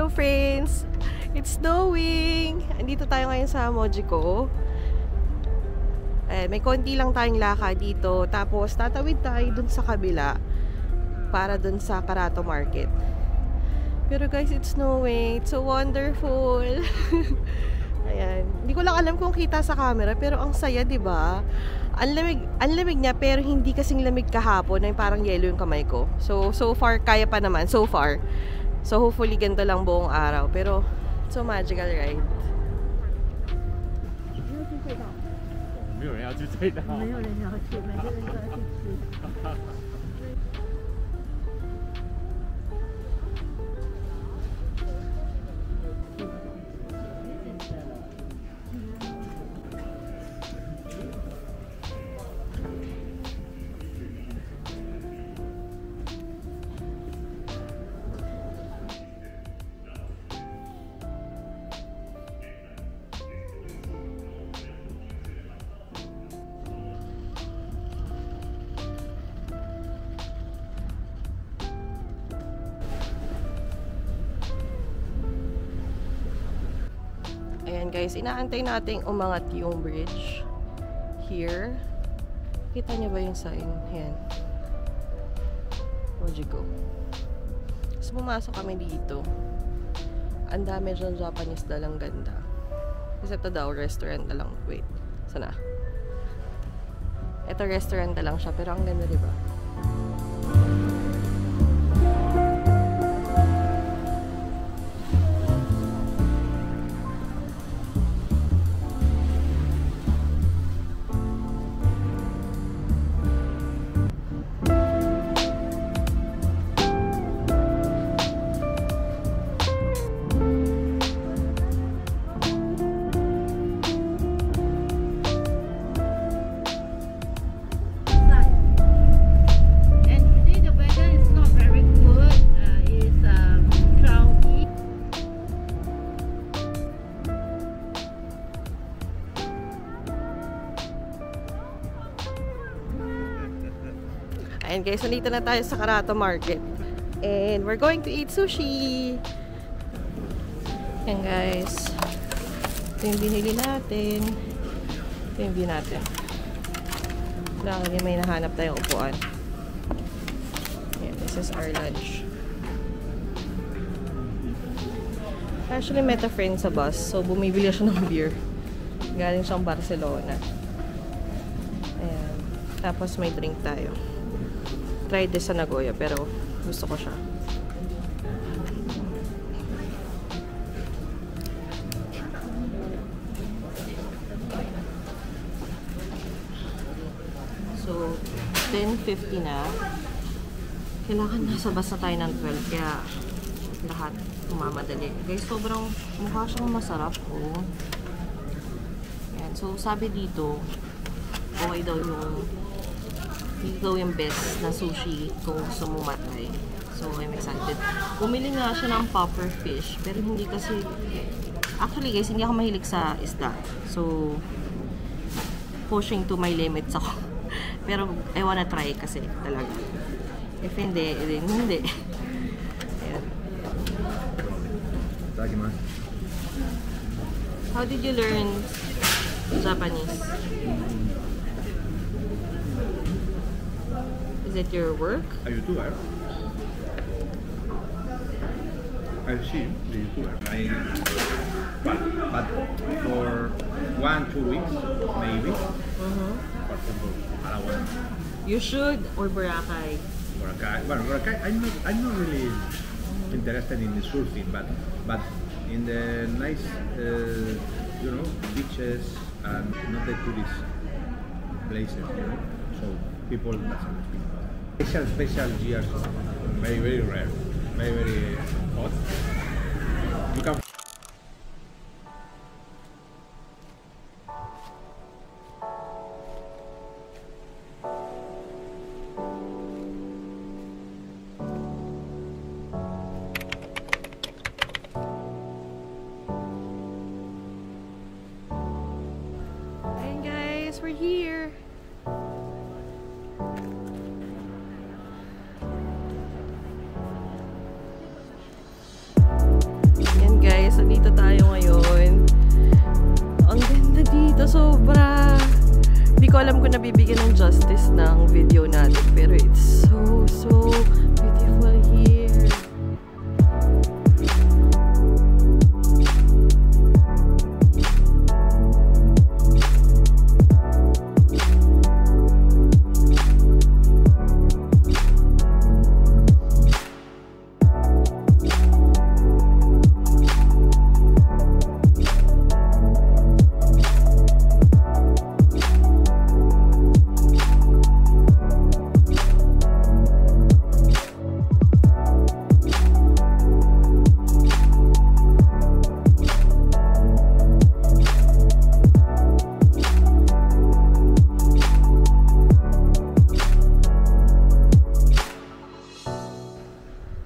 Hello friends! It's snowing! Andito tayo ngayon sa Mojiko. May konti lang tayong lakad dito. Tapos tatawid tayo dun sa kabila para dun sa Karato Market. Pero guys, it's snowing. It's so wonderful. Ayan. Hindi ko lang alam kung kita sa camera, pero ang saya, 'di ba? Ang lamig niya, pero hindi kasing lamig kahapon na parang yellow yung kamay ko. So far kaya pa naman so far. So hopefully ganito lang buong araw, pero it's so magical ride. 没有人要去追的。没有人要去，每个人都要去吃。Ayan guys, inaantay natin umangat yung bridge here. Kita niyo ba yung sign? Ayan. Mojiko. Tapos pumasok kami dito. Ang dami dyan Japanese dalang ganda. Kasi ito daw, restaurant na lang. Wait, sana? Ito restaurant na lang siya, pero ang ganda, diba? Ayan guys, nandito na tayo sa Karato Market. And we're going to eat sushi. Ayan guys. Ito yung binili natin. Ito yung binili natin. Lagi may nahanap tayong upuan. Ayan, this is our lunch. Actually, met a friend sa bus. So, bumibili siya ng beer. Galing siyang Barcelona. Ayan. Tapos may drink tayo. Tried this sa Nagoya, pero gusto ko siya. So, 10:50 na. Kailangan nasa bus na tayo ng 12, kaya lahat umamadali. Guys, sobrang mukha siyang masarap. Oh. Yan. So, sabi dito, okay daw yung best na sushi kung gusto mo matry. So, I'm excited. Bumili nga siya ng puffer fish, pero hindi kasi... Actually guys, hindi ako mahilig sa isda. So, pushing to my limits ako. Pero, I wanna try kasi talaga. If hindi, then hindi. Ayan. How did you learn Japanese? Is it your work? A YouTuber. I see the YouTuber. But for 1-2 weeks, maybe. For example, Palawan. You should, or Boracay. Boracay. Well, Boracay. I'm not really interested in the surfing, but in the nice, beaches and not the tourist places. So people doesn't. Special years, very rare, very hot. You can. Hey guys, we're here. dito. Sobra. Hindi ko alam kung nabibigyan ng justice ng video natin. Pero it's so beautiful here.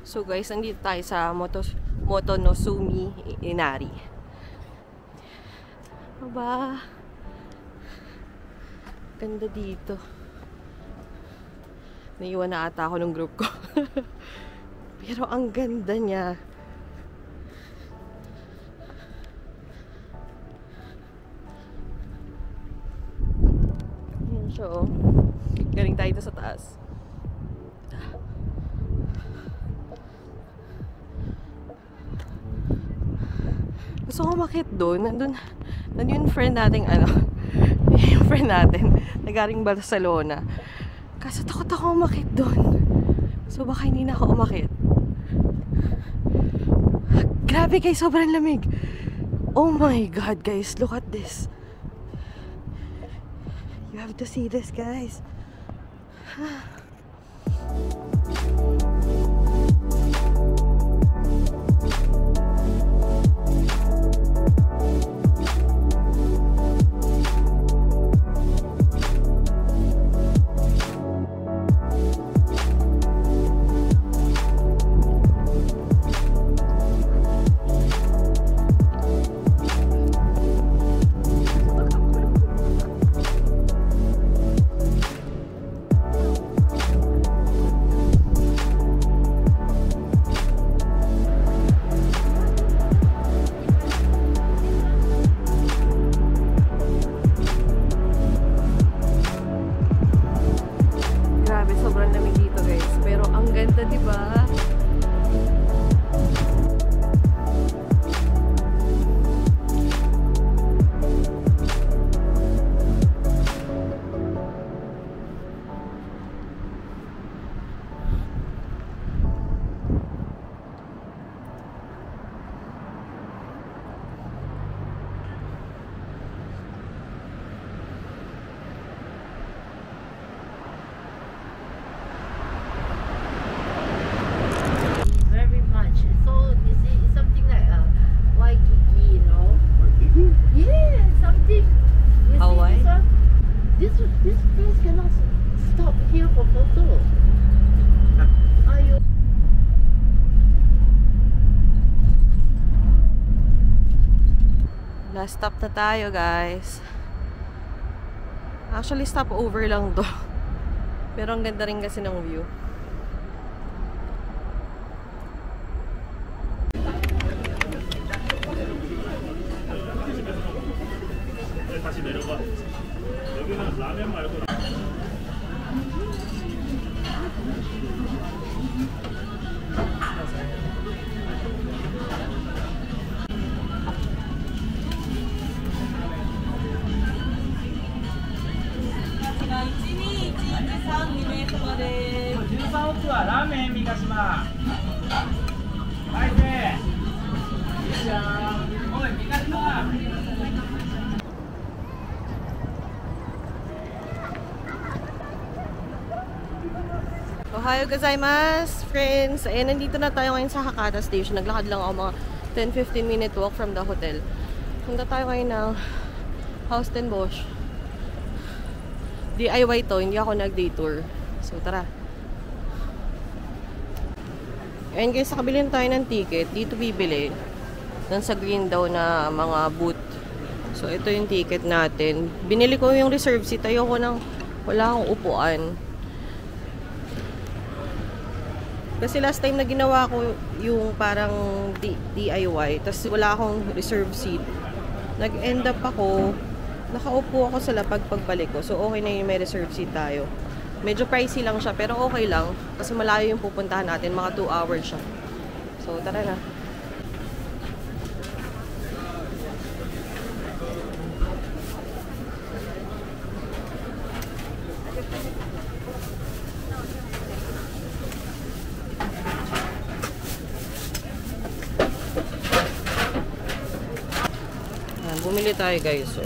So guys, nandito tayo sa Motonosumi Inari. Aba, ganda dito. Naiwan na ata ako ng group ko. Pero ang ganda niya. Yan siya, oh. Galing tayo dito sa taas. Gusto ko makit doon. Nandun yung friend natin, yung friend natin, nagaling Barcelona. Kaso takot ako umakit doon. So baka hindi na ako umakit. Grabe guys, sobrang lamig. Oh my God guys, look at this. You have to see this guys. This place cannot stop here for photo. Are you? Last stop na tayo guys. Actually stop over lang to. Pero ang ganda rin kasi ng view. 다시 내려가. 여기는 라면 말고. Ohayo gozaimasu, friends! Ayan, nandito na tayo ngayon sa Hakata Station. Naglakad lang ako mga 10-15 minute walk from the hotel. Punta tayo ngayon ng Haus den Bosch. DIY to, hindi ako nag-day tour. So, tara. Ayan guys, nakabili tayo ng ticket. Dito bibili. Doon sa green daw na mga booth. So, ito yung ticket natin. Binili ko yung reserve seat. Ayoko nang wala akong upuan. Kasi last time na ginawa ko yung parang DIY, tapos wala akong reserve seat. Nag-end up ako nakaupo ako sa lapag pagbalik ko. So, okay na yung may reserve seat tayo. Medyo pricey lang siya, pero okay lang. Kasi malayo yung pupuntahan natin. Mga 2 hours siya. So, tara na. Bumili tayo guys. So,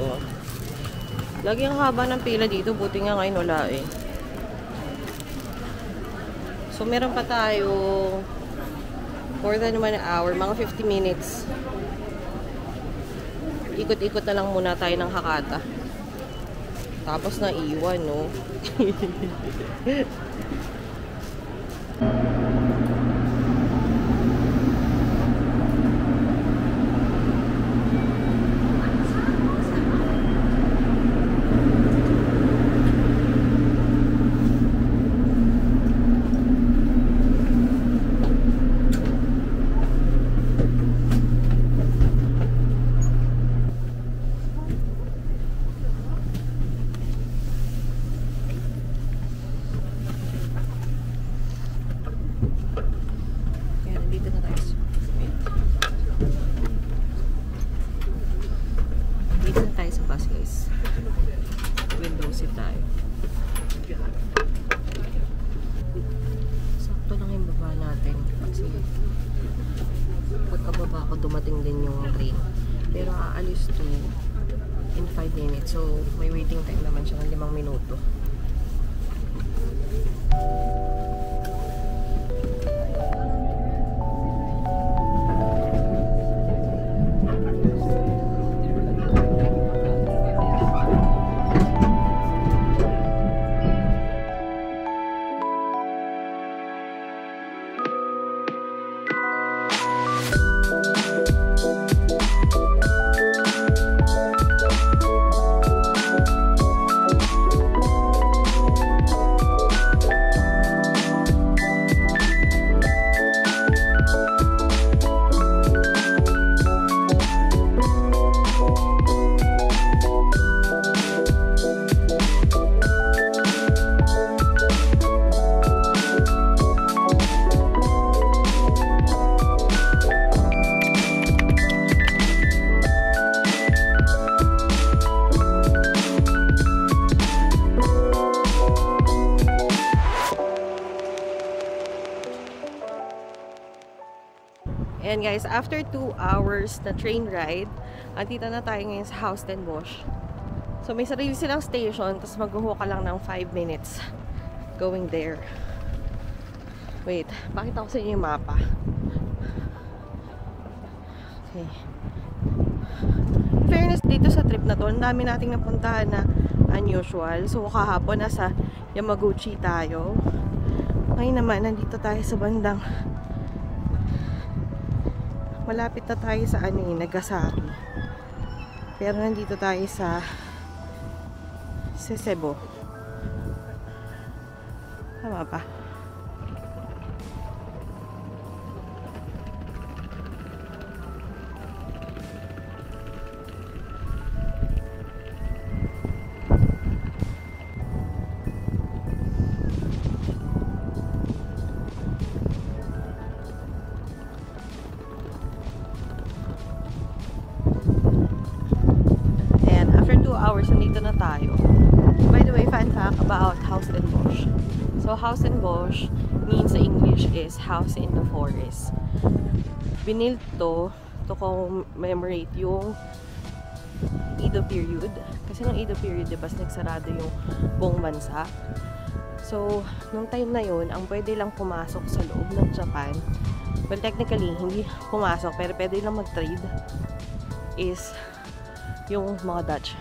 lagi ang haba ng pila dito. Buti nga ngayon wala eh. So, meron pa tayo more than 1 hour. Mga 50 minutes. Ikot-ikot na lang muna tayo ng Hakata. Tapos na iwan, no? Pagkababa ko, dumating din yung train. Pero aalis to in 5 minutes. So, may waiting time naman siya ng 5 minuto. And guys, after 2 hours na train ride, andito na tayo ngayon sa Houston Bosch. So may sarili silang station, tapos mag-walk ka lang ng 5 minutes going there. Wait, pakita ko sa inyo yung mapa. Okay. In fairness, dito sa trip na to, ang dami nating napuntahan na unusual. So kahapon nasa Yamaguchi tayo. Ngayon naman, nandito tayo sa bandang malapit na tayo sa Nagasaki. Pero nandito tayo sa Sasebo. Tama ba? Hours, nandito na tayo. By the way, fun fact about Houston Bosch. So, Houston Bosch means sa English is house in the forest. Binilt to commemorate yung Edo period. Kasi nung Edo period, diba, nagsarado yung buong bansa. So, nung time na yun, ang pwede lang pumasok sa loob ng Japan, well, technically, hindi pumasok, pero pwede lang mag-trade is yung mga Dutch,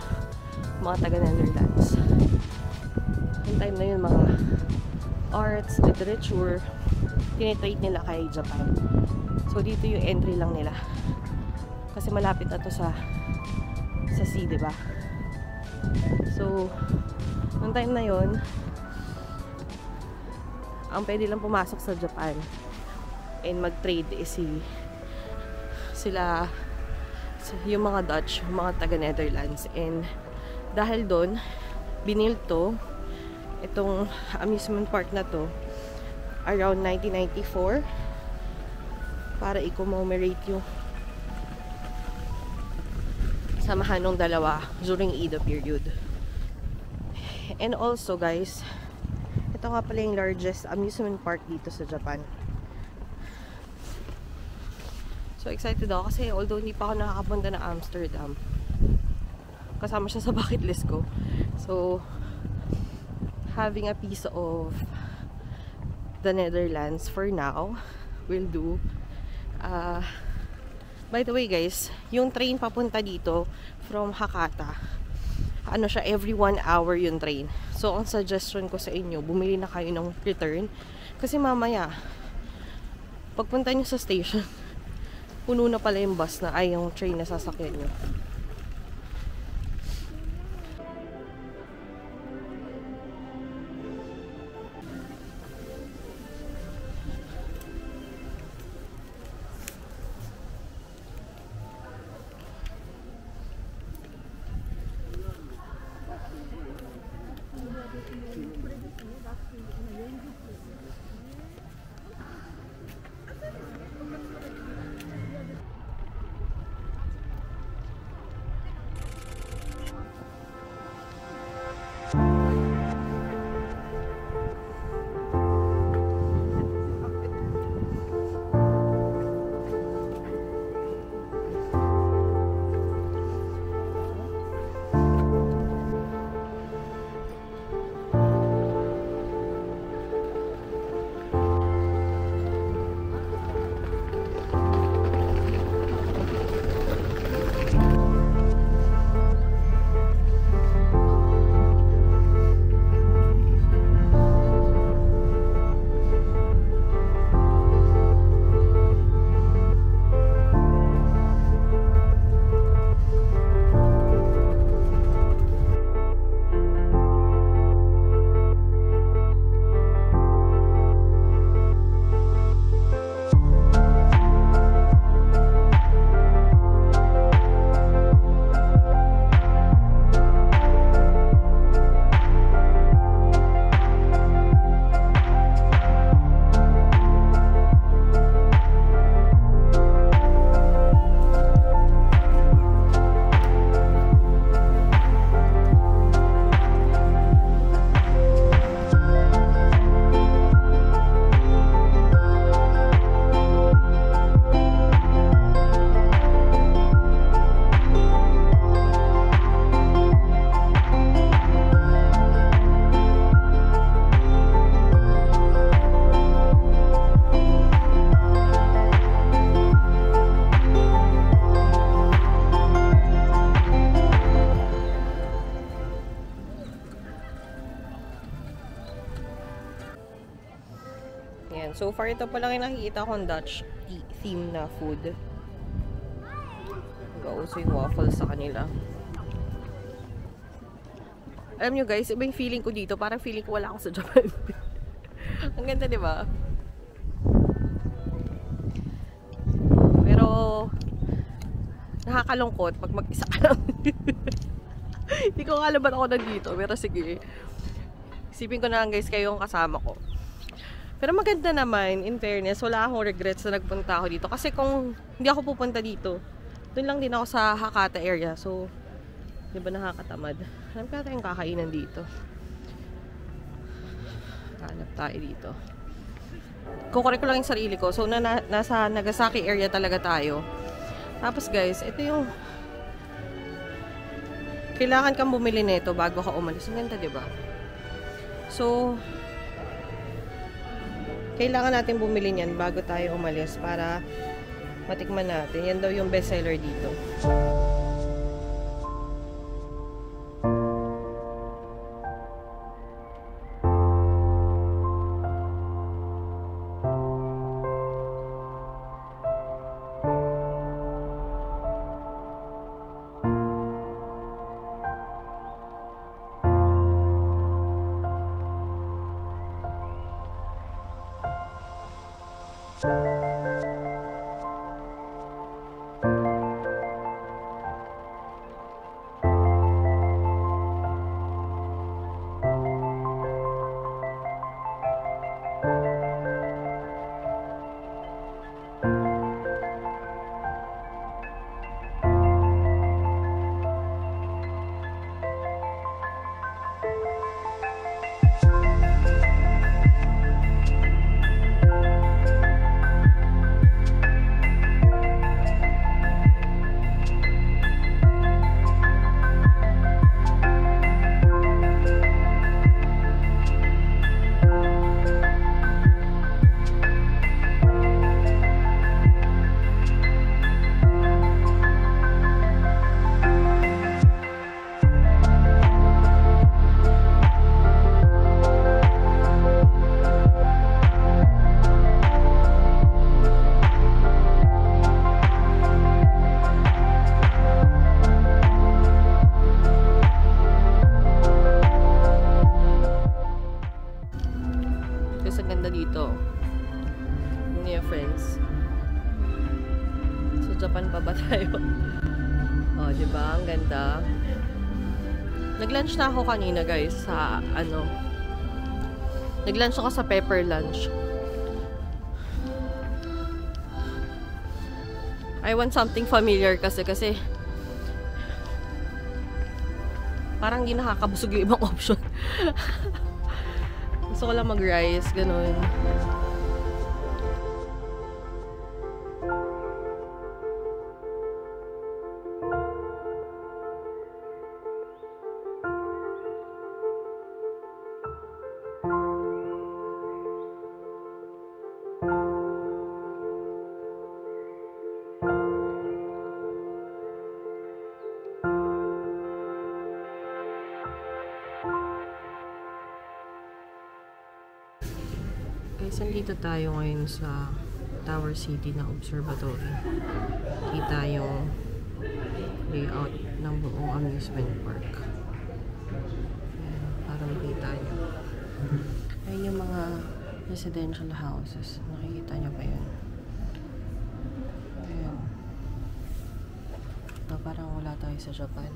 mga taga-Netherlands. Yung time na yun, mga arts, literature, tinitrade nila kay Japan. So, dito yung entry lang nila. Kasi malapit na to sa sea, diba? So, nung time na yun, ang pwede lang pumasok sa Japan and mag-trade is yung mga Dutch, mga taga-Netherlands, and Dahil doon, binil to, itong amusement park na to, around 1994 para i-commemorate yung samahan ng dalawa during Edo period. And also guys, ito nga pala yung largest amusement park dito sa Japan. So excited ako kasi although hindi pa ako nakakapunta na Amsterdam, kasama siya sa bucket list ko. So having a piece of the Netherlands for now will do. By the way guys, yung train papunta dito from Hakata, ano siya, every 1 hour yung train. So ang suggestion ko sa inyo, bumili na kayo ng return kasi mamaya pagpunta nyo sa station, puno na pala yung bus na ay yung train na sasakyan nyo. Ayan. So far, ito pa lang yung nakikita kong Dutch theme na food. Gauso yung waffles sa kanila. Alam nyo guys, iba yung feeling ko dito. Parang feeling ko wala ako sa Japan. Ang ganda, di ba? Pero, nakakalungkot pag mag-isa ka lang. Hindi ko alam ba't ako nandito. Pero sige. Isipin ko na lang guys, kayo yung kasama ko. Pero maganda naman, in fairness, wala akong regrets na nagpunta ako dito. Kasi kung hindi ako pupunta dito, doon lang din ako sa Hakata area. So, di ba nakakatamad? Alam ka tayong kakainan dito. Hanap tayo dito. Kukorek ko lang yung sarili ko. So, nasa Nagasaki area talaga tayo. Tapos guys, ito yung kailangan kang bumili nito bago ka umalis. Ang ganda, di ba? So, kailangan natin bumili niyan bago tayo umalis para matikman natin. Yan daw yung best seller dito. Japan pa ba tayo? Oh, diba? Ang ganda. Nag-lunch na ako kanina, guys, sa ano. Nag-lunch ako sa Pepper Lunch. I want something familiar kasi parang hindi nakakabusog yung ibang option. Gusto ko lang mag-rice, ganun. Guys, nandito tayo ngayon sa Tower City na Observatory. Kita yung layout ng buong amusement park. Ayan, para makita nyo. Ayan yung mga residential houses. Nakikita nyo ba yun? Ayan. Parang wala tayo sa Japan.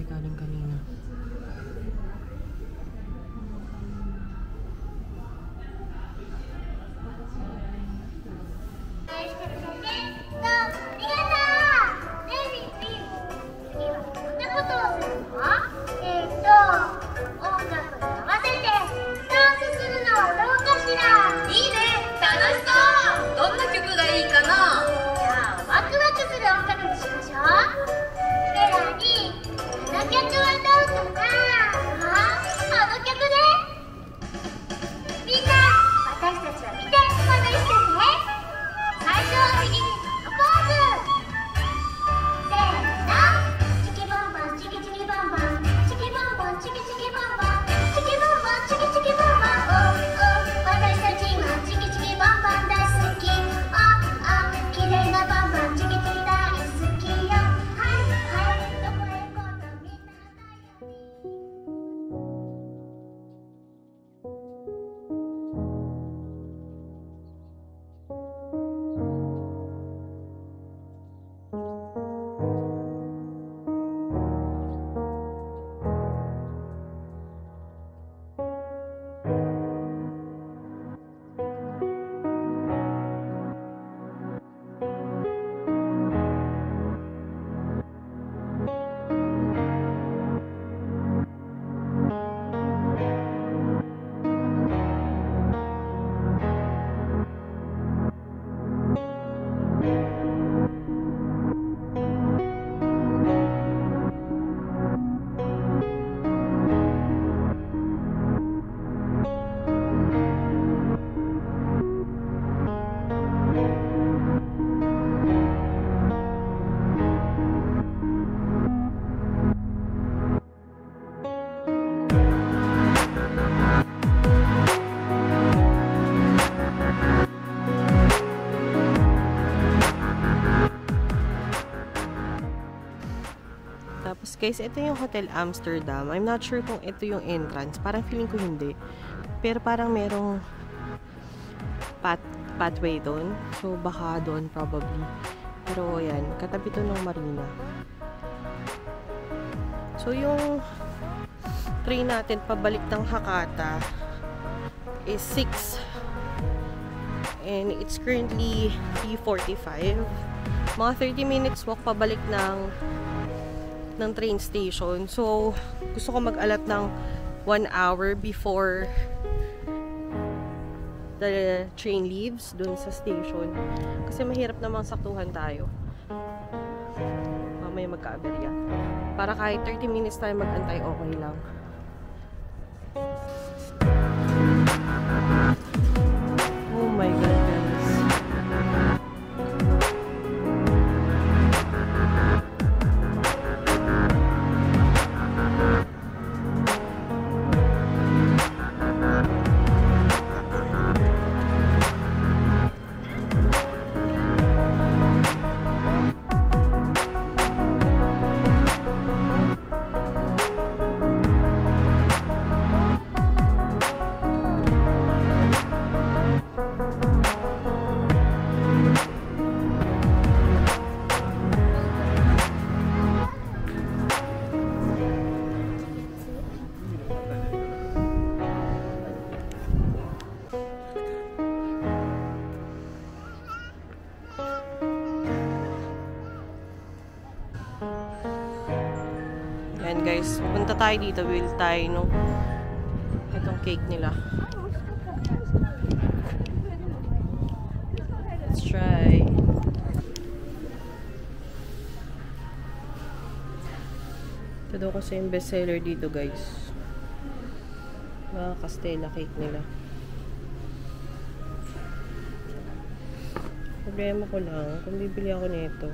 Galing kanina. Tapos guys, ito yung Hotel Amsterdam. I'm not sure kung ito yung entrance. Parang feeling ko hindi. Pero parang merong pathway doon. So baka doon probably. Pero ayan, katabi to ng marina. So yung train natin pabalik ng Hakata is 6. And it's currently 3:45. Mga 30 minutes walk pabalik ng train station. So, gusto ko mag-alat ng 1 hour before the train leaves dun sa station. Kasi mahirap namang saktuhan tayo. Mamaya magka-aberya. Para kahit 30 minutes tayo mag-antay, okay lang. Oh my God, guys. natin guys. Punta tayo dito, will tayo no. Itong cake nila. Let's try. Ito daw kasi yung bestseller dito guys. Mga Castella cake nila. Problema ko lang, kung bibili ako nito,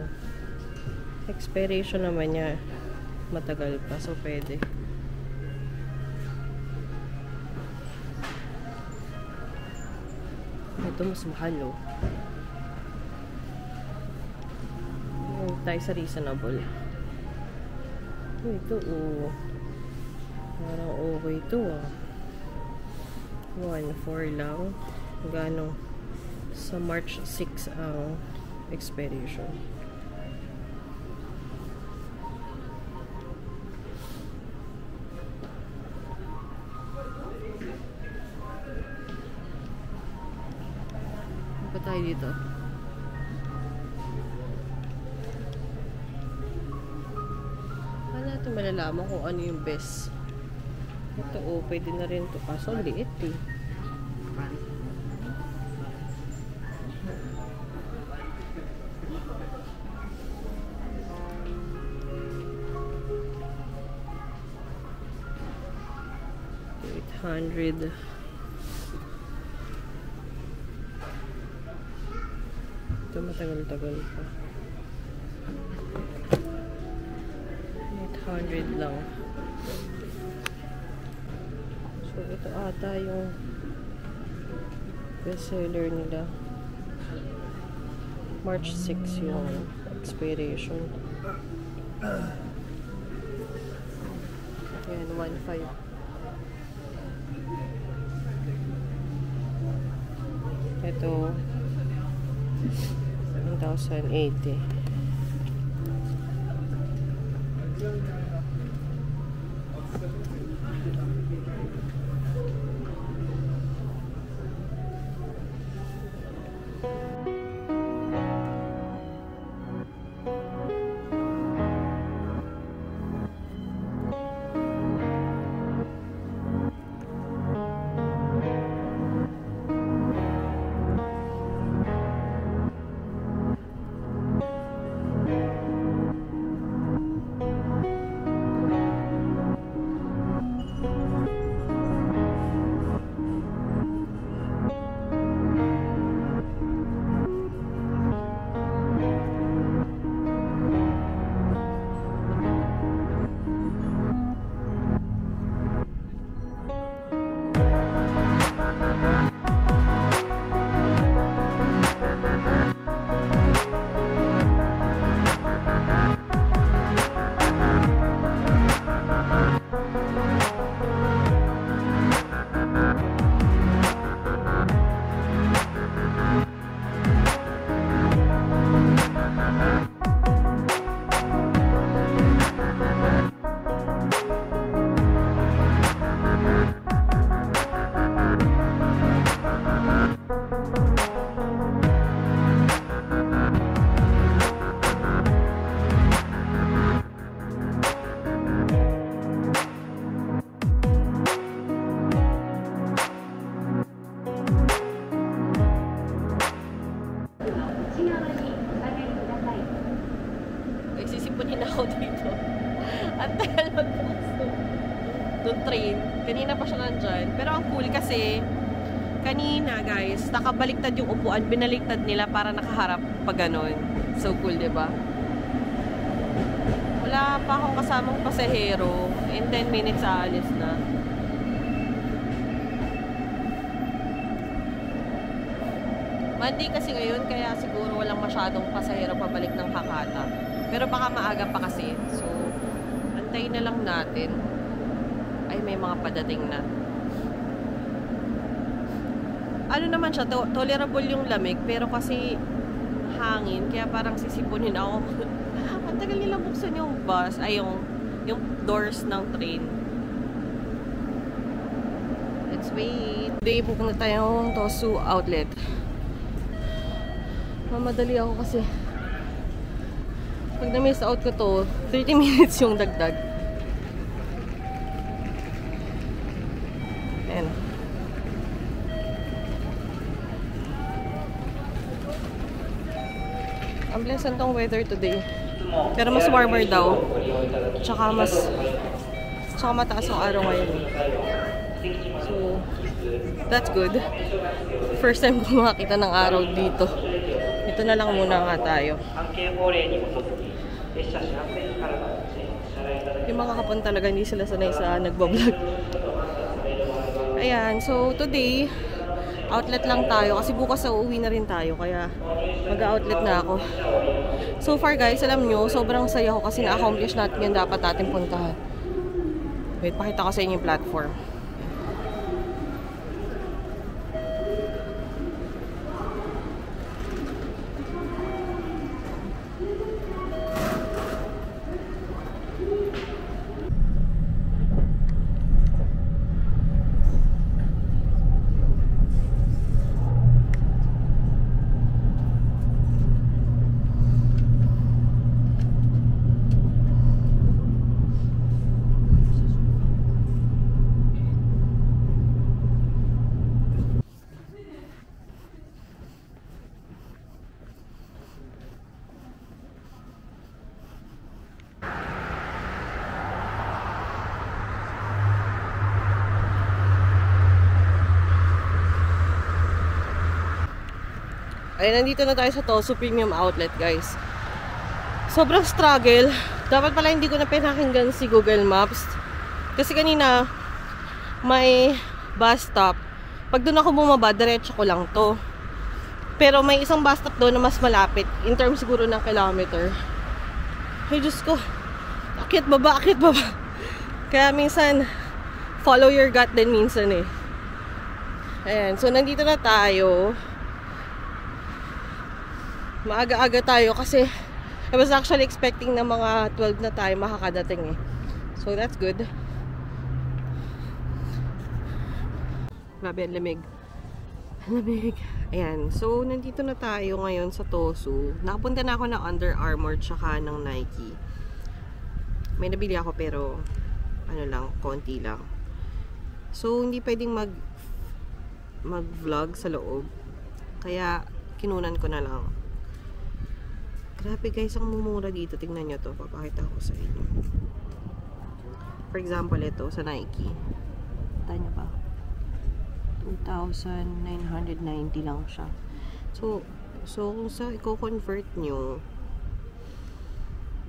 expiration naman niya matagal pa, so pwede. Ito mas mahal oh. Tayo sa reasonable. Ito oh. Parang okay ito ah. 1.4 lang. Gano? Sa March 6 ang expiration. Ano ba tayo dito? Paano natin malalaman kung ano yung best? Ito oh, pwede na rin ito. Kaso liit eh. $800. Ito matagal-tagal pa. 800 lang. So ito ata yung bestseller nila. March 6 yung expiration. Ayan, 1.5. Ito 1,080. Sisipunin ako dito. At tagal magbukas doon train. Kanina pa siya nandyan. Pero ang cool kasi, kanina guys, nakabaliktad yung upuan. Binaliktad nila para nakaharap pa ganon. So cool, diba? Wala pa akong kasamang pasahero. In 10 minutes, aalis na. Monday kasi ngayon, kaya siguro walang masyadong pasahero pabalik ng Hakata. Pero baka maaga pa kasi. So, antayin na lang natin. Ay, may mga padating na. Ano naman siya, tolerable yung lamig. Pero kasi hangin, kaya parang sisipunin ako. Ang tagal nila buksan yung bus, ay yung doors ng train. Let's wait. Today, pupunta tayong Tosu Outlet. Mamadali ako kasi pag na-miss out ko to, 30 minutes yung dagdag. Ayan. Ang pleasant tong weather today. Pero mas warmer daw. Tsaka mataas ang araw ngayon. So, that's good. First time ko makakita ng araw dito. Ito na lang muna nga tayo. Yung mga kapon talaga hindi sila sanay sa nagbablog. Ayan, so today outlet lang tayo kasi bukas sa uuwi na rin tayo kaya mag-outlet na ako. So far guys, alam nyo, sobrang saya ko kasi na-accomplish natin yung dapat natin puntahan. Wait, pakita ko sa inyo yung platform. Ay, nandito na tayo sa Tosu Premium Outlet, guys. Sobrang struggle. Dapat pala hindi ko na pinakinggan si Google Maps. Kasi kanina, may bus stop. Pag doon ako bumaba, diretso ko lang to. Pero may isang bus stop doon na mas malapit. In terms siguro ng kilometer. Ay, Diyos ko. Akyat baba, akyat baba. Kaya minsan, follow your gut din minsan eh. Ayan, so nandito na tayo. Maaga-aga tayo kasi I was actually expecting na mga 12 na tayo makakadating eh. So that's good. Grabe, ang lamig. Ang lamig. Ayan, so nandito na tayo ngayon sa Tosu. Nakapunta na ako ng Under Armour tsaka ng Nike. May nabili ako pero ano lang, konti lang. So hindi pwedeng mag-vlog sa loob. Kaya kinunan ko na lang. Grabe guys, ang mumura dito. Tingnan nyo to. Papakita ko sa inyo. For example, ito sa Nike. Kita nyo ba? 2,990 lang siya. So kung sa i-convert nyo,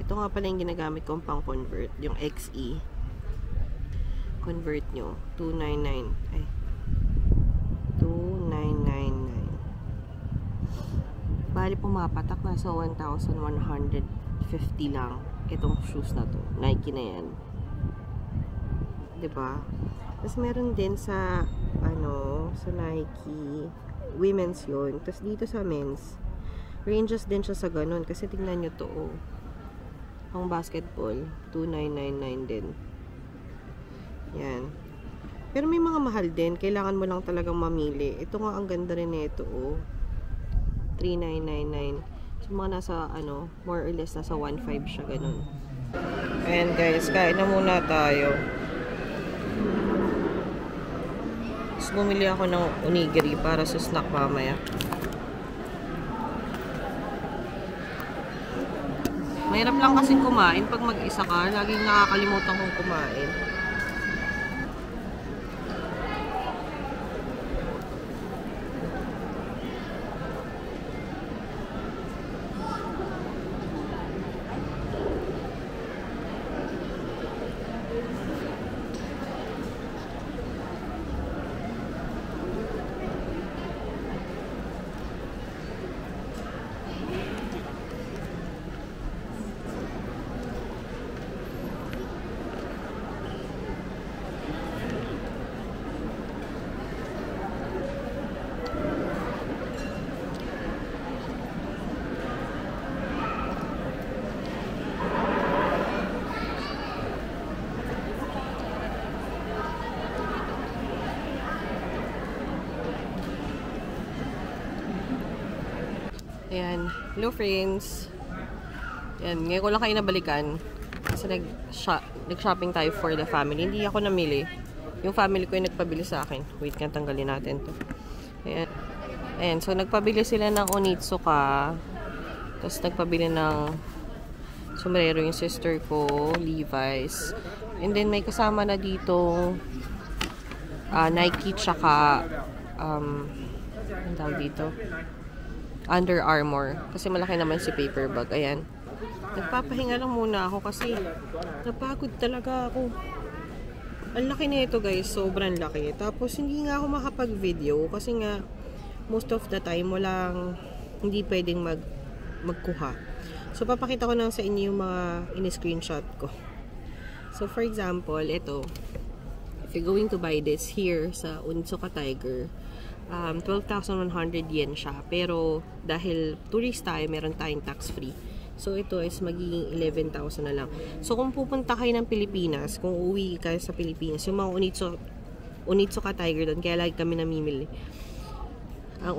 ito nga pala yung ginagamit kong pang convert. Yung XE. Convert nyo. 299. Ay. 2,999. Bali pumapatak nasa 1,150 lang itong shoes na to. Nike na yan. 'Di ba? Tapos meron din sa sa Nike women's yun. Tapos dito sa men's ranges din siya sa ganun kasi tingnan nyo to ang basketball 2,999 din. Yan. Pero may mga mahal din. Kailangan mo lang talagang mamili. Ito nga ang ganda rin nito 3,999. So, mga nasa, more or less, nasa 1,500 siya, ganun. Ayan, guys. Kain na muna tayo. Tapos, bumili ako ng onigiri para sa snack mamaya. Mahirap lang kasing kumain pag mag-isa ka. Laging nakakalimutan kong kumain. Ayan. Hello friends. Ayan. Ngayon ko lang kayo nabalikan. Kasi nag-shopping tayo for the family. Hindi ako namili. Yung family ko yung nagpabili sa akin. Wait nga, tanggalin natin to. Ayan. Ayan. So, nagpabili sila ng Onitsuka. Tapos, nagpabili ng sombrero yung sister ko, Levi's. And then, may kasama na dito Nike tsaka ang tawag dito? Under Armour. Kasi malaki naman si paper bag. Ayan. Nagpapahinga lang muna ako kasi napagod talaga ako. Ang laki na ito guys. Sobrang laki. Tapos hindi nga ako makapag-video kasi nga most of the time hindi pwedeng magkuha. So papakita ko lang sa inyo yung mga in-screenshot ko. So for example, ito. If you're going to buy this here sa Onitsuka Tiger, 12,100 yen siya. Pero dahil tourist tayo, meron tayong tax-free. So, ito is magiging 11,000 na lang. So, kung pupunta kayo ng Pilipinas, kung uwi kayo sa Pilipinas, yung mga Onitsuka Tiger doon, kaya lagi kami namimili. Ang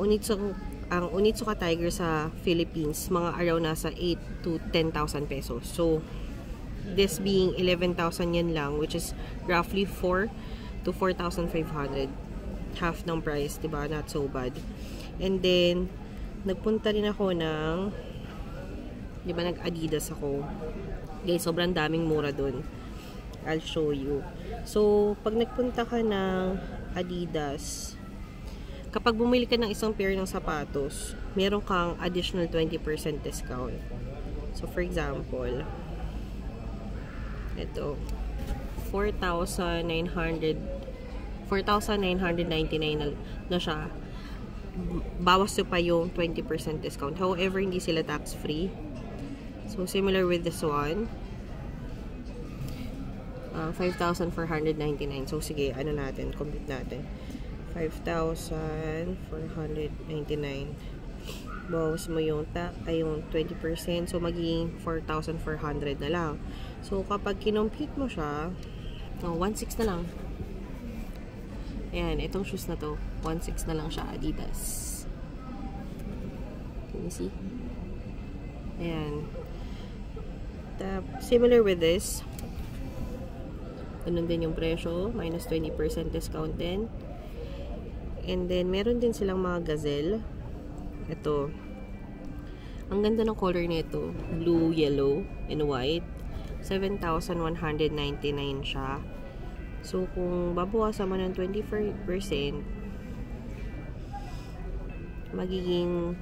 Onitsuka Tiger sa Philippines, mga around nasa 8 to 10,000 pesos. So, this being 11,000 yen lang, which is roughly 4 to 4,500. Half ng price, diba? Not so bad. And then, nagpunta rin ako ng diba, nag-Adidas ako. Guys, sobrang daming mura dun. I'll show you. So, pag nagpunta ka ng Adidas, kapag bumili ka ng isang pair ng sapatos, meron kang additional 20% discount. So, for example, ito, 4,999 na siya. Bawas pa yung 20% discount. However, hindi sila tax-free. So, similar with this one. 5,499. So, sige, ano natin? Complete natin. 5,499. Bawas mo yung 20%. So, magiging 4,400 na lang. So, kapag kinompute mo siya, 1,600 na lang. Ayan, itong shoes na to. 1,600 na lang siya, Adidas. Can you see? Ayan. Similar with this. Ganun din yung presyo. Minus 20% discount din. And then, meron din silang mga gazelle. Ito. Ang ganda ng color nito. Blue, yellow, and white. 7,199 siya. So, kung babawasan mo ng 20%, magiging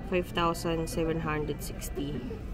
5,760.